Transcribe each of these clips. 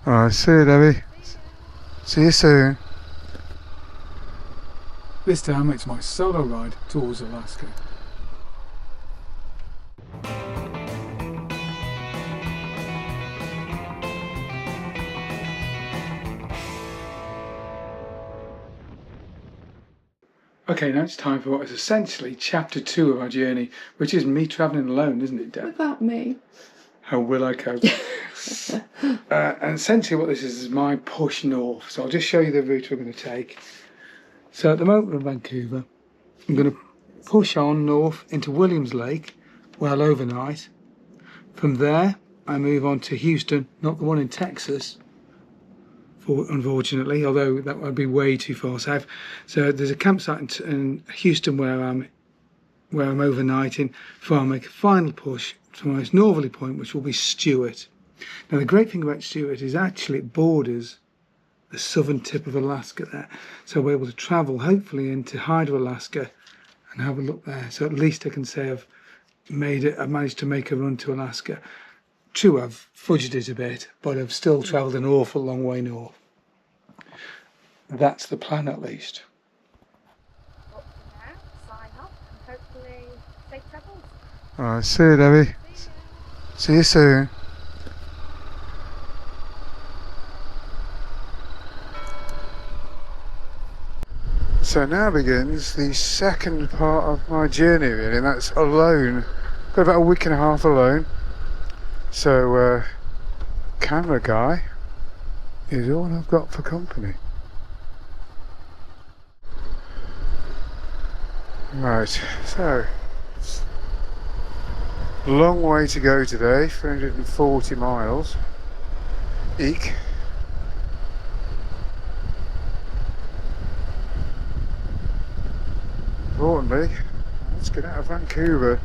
Alright, see you, Debbie. See you soon. This time it's my solo ride towards Alaska. Okay, now it's time for what is essentially chapter 2 of our journey, which is me travelling alone, isn't it, Deb? Without me. How will I cope? And essentially what this is my push north. So I'll just show you the route we're going to take. So at the moment we're in Vancouver. I'm going to push on north into Williams Lake, where I'll overnight. From there, I move on to Houston, not the one in Texas, unfortunately, although that would be way too far south. So there's a campsite in Houston where I'm overnighting before I make a final push to my most northerly point, which will be Stewart. Now the great thing about Stewart is actually it borders the southern tip of Alaska there, so we're able to travel hopefully into Hydro, Alaska, and have a look there. So at least I can say I've managed to make a run to Alaska. True, I've fudged it a bit, but I've still travelled an awful long way north. That's the plan, at least. Sign up and hopefully safe travels. Alright, see you, Debbie. See you soon. So now begins the second part of my journey, really, and that's alone. Got about a week and a half alone. So, camera guy is all I've got for company. Right, so long way to go today, 340 miles. Eek. Importantly, let's get out of Vancouver.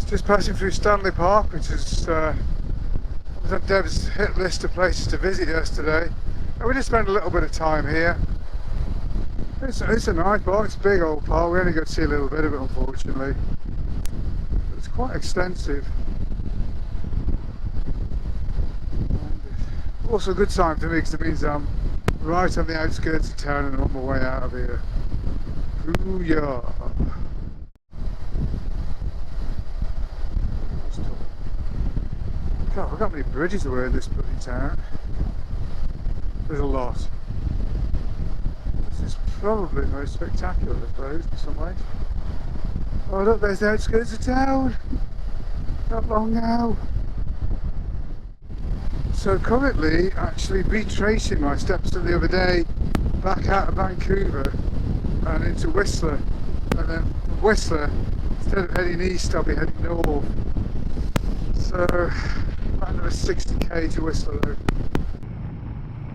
Just passing through Stanley Park, which is was on Deb's hit list of places to visit yesterday. And we just spent a little bit of time here. It's a nice park, it's a big old park. We only got to see a little bit of it, unfortunately. But it's quite extensive. And also a good sign for me because it means I'm right on the outskirts of town and on my way out of here. Ooh, yeah. God, look how many bridges there were in this bloody town. There's a lot. This is probably the most spectacular, I suppose, in some ways. Oh look, there's the outskirts of town. Not long now. So currently, actually retracing my steps from the other day back out of Vancouver and into Whistler. And then from Whistler, instead of heading east, I'll be heading north. So, about another 60k to Whistler though.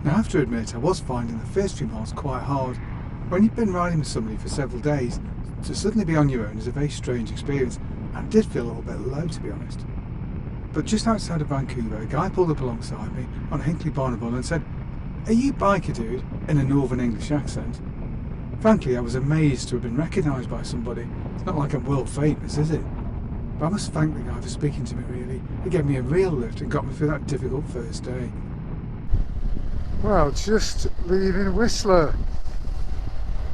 Now I have to admit, I was finding the first few miles quite hard. When you've been riding with somebody for several days, to suddenly be on your own is a very strange experience, and it did feel a little bit low, to be honest. But just outside of Vancouver, a guy pulled up alongside me on Hinkley Bonneville and said, "Are you biker dude?" in a northern English accent. Frankly, I was amazed to have been recognised by somebody. It's not like I'm world famous, is it? But I must thank the guy for speaking to me, really. He gave me a real lift and got me through that difficult first day. Well, just leaving Whistler.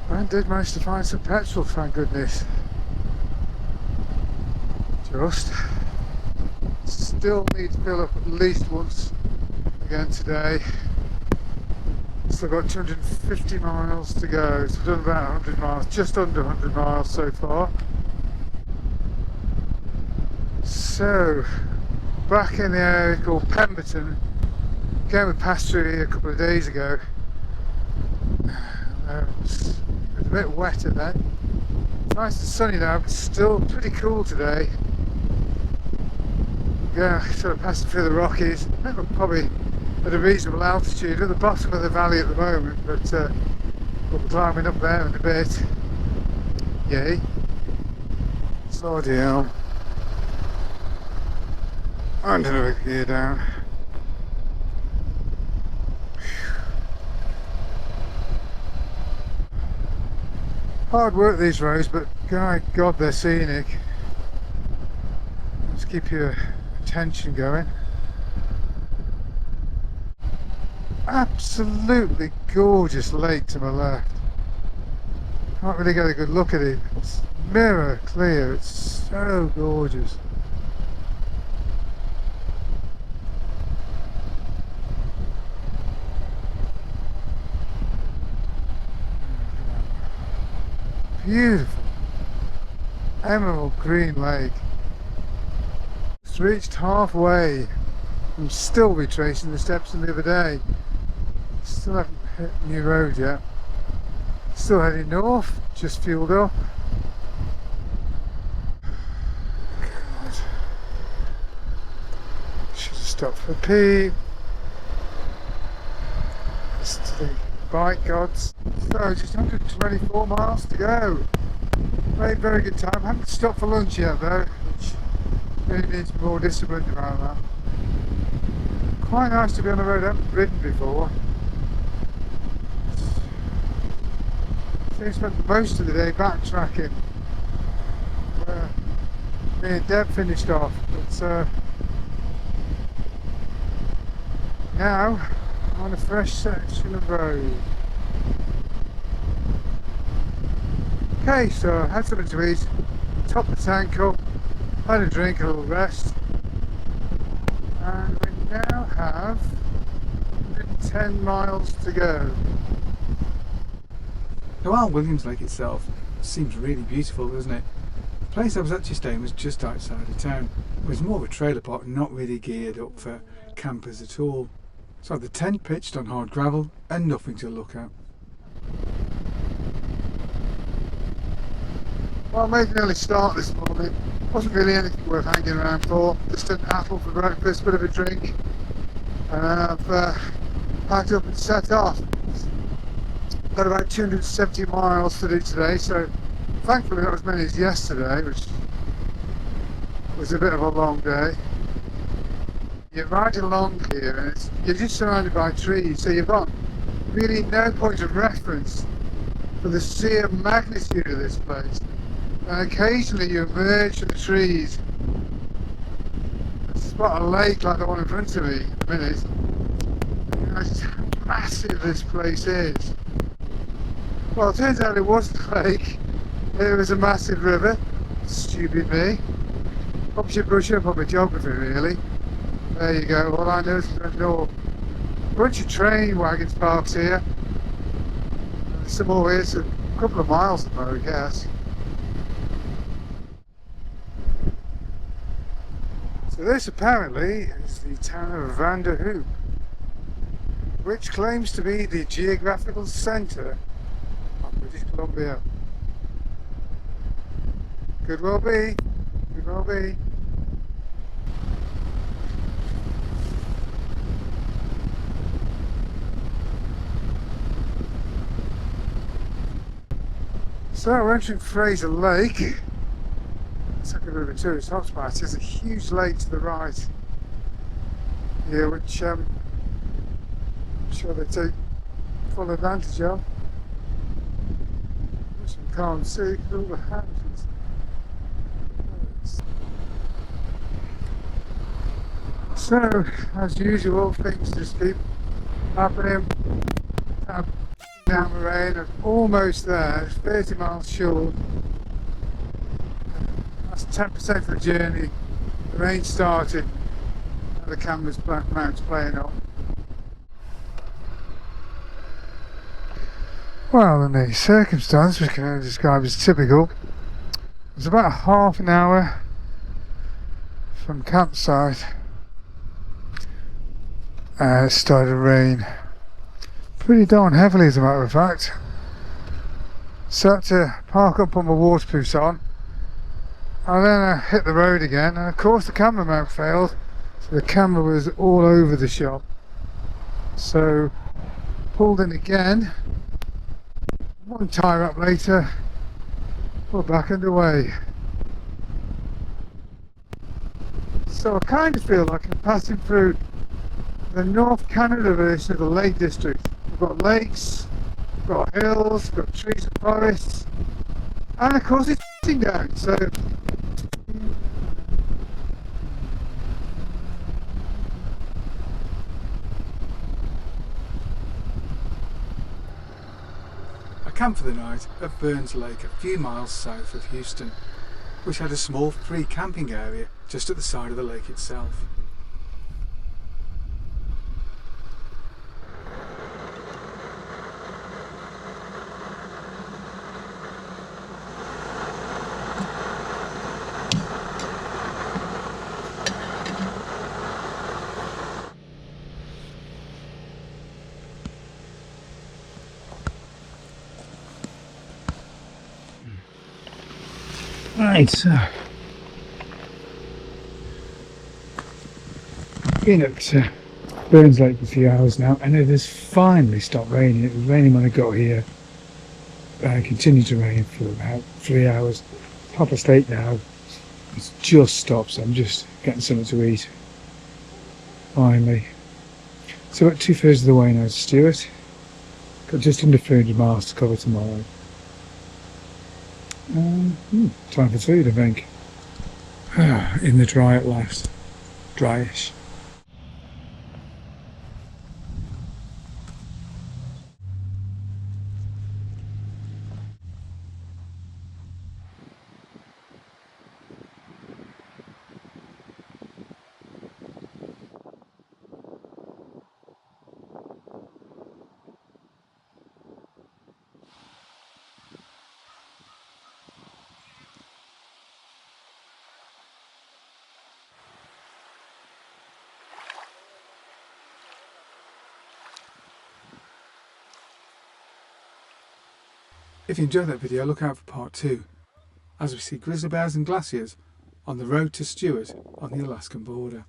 I did manage to find some petrol, thank goodness. Just. Still need to fill up at least once again today. Still got 250 miles to go, so I've done about 100 miles, just under 100 miles so far. So, back in the area called Pemberton. Again, we passed through here a couple of days ago. It was a bit wetter then. Nice and sunny now, but still pretty cool today. Yeah, sort of passing through the Rockies. I think we're probably at a reasonable altitude at the bottom of the valley at the moment, but we'll be climbing up there in a bit. Yay. Slow down. And another gear down. Hard work these roads, but God, they're scenic. Just keep your attention going. Absolutely gorgeous lake to my left. Can't really get a good look at it. It's mirror clear. It's so gorgeous. Beautiful emerald green lake. It's reached halfway. I'm still retracing the steps from the other day. Still haven't hit New Road yet. Still heading north, just fueled up. God. Should have stopped for a pee. It's the bike gods. So just 124 miles to go. Very good time. Haven't stopped for lunch yet though, which really needs to be more disciplined about that. Quite nice to be on the road. I haven't ridden before. I spent most of the day backtracking where me and Deb finished off, but now I'm on a fresh section of road. Okay, so I had something to eat, top the tank up, had a drink, a little rest, and we now have 110 miles to go. Now, while Williams Lake itself seems really beautiful, doesn't it? The place I was actually staying was just outside of town. It was more of a trailer park, not really geared up for campers at all. So I had the tent pitched on hard gravel and nothing to look at. Well, I made an early start this morning. Wasn't really anything worth hanging around for. Just an apple for breakfast, bit of a drink, and I've packed up and set off. Got about 270 miles to do today, so thankfully not as many as yesterday, which was a bit of a long day. You're riding along here and you're just surrounded by trees, so you've got really no point of reference for the sheer magnitude of this place. And occasionally you emerge from the trees and spot a lake like the one in front of me in a minute. You know just how massive this place is. Well, it turns out it wasn't a lake, it was a massive river. Stupid me. Probably should brush up on my geography really. There you go, all I know is to ignore a bunch of train wagons parked here. There's some more here, so a couple of miles of more, I guess. So this apparently is the town of Vancouver, which claims to be the geographical centre of British Columbia. Could well be, could well be. So we're entering Fraser Lake. It's like a bit of a tourist hotspot. There's a huge lake to the right here, which I'm sure they take full advantage of. Which you can't see because all the houses. So, as usual, things just keep happening. Down the rain, I'm almost there, 30 miles short. That's 10% of the journey. The rain started and the camera's mount's playing up. Well, in the circumstance, which can only describe as typical, it was about half an hour from campsite and it started to rain. Pretty darn heavily as a matter of fact. So I had to park up, put my waterproofs on, and then I hit the road again, and of course the camera mount failed, so the camera was all over the shop. So pulled in again, one tyre up later, pulled back underway. So I kind of feel like I'm passing through the North Canada version of the Lake District. We've got lakes, we've got hills, we've got trees and forests, And of course it's sitting down, so I camped for the night at Burns Lake, a few miles south of Houston, which had a small free camping area just at the side of the lake itself. right, so been at Burns Lake for a few hours now, and it has finally stopped raining. It was raining when I got here. It continued to rain for about 3 hours. 8:30 now. It's just stopped, so I'm just getting something to eat. Finally. So about 2/3 of the way now to Stewart. Got just under 300 miles to cover tomorrow. Time for food, I think. In the dry at last. Dryish. If you enjoyed that video, look out for part 2, as we see grizzly bears and glaciers on the road to Stewart on the Alaskan border.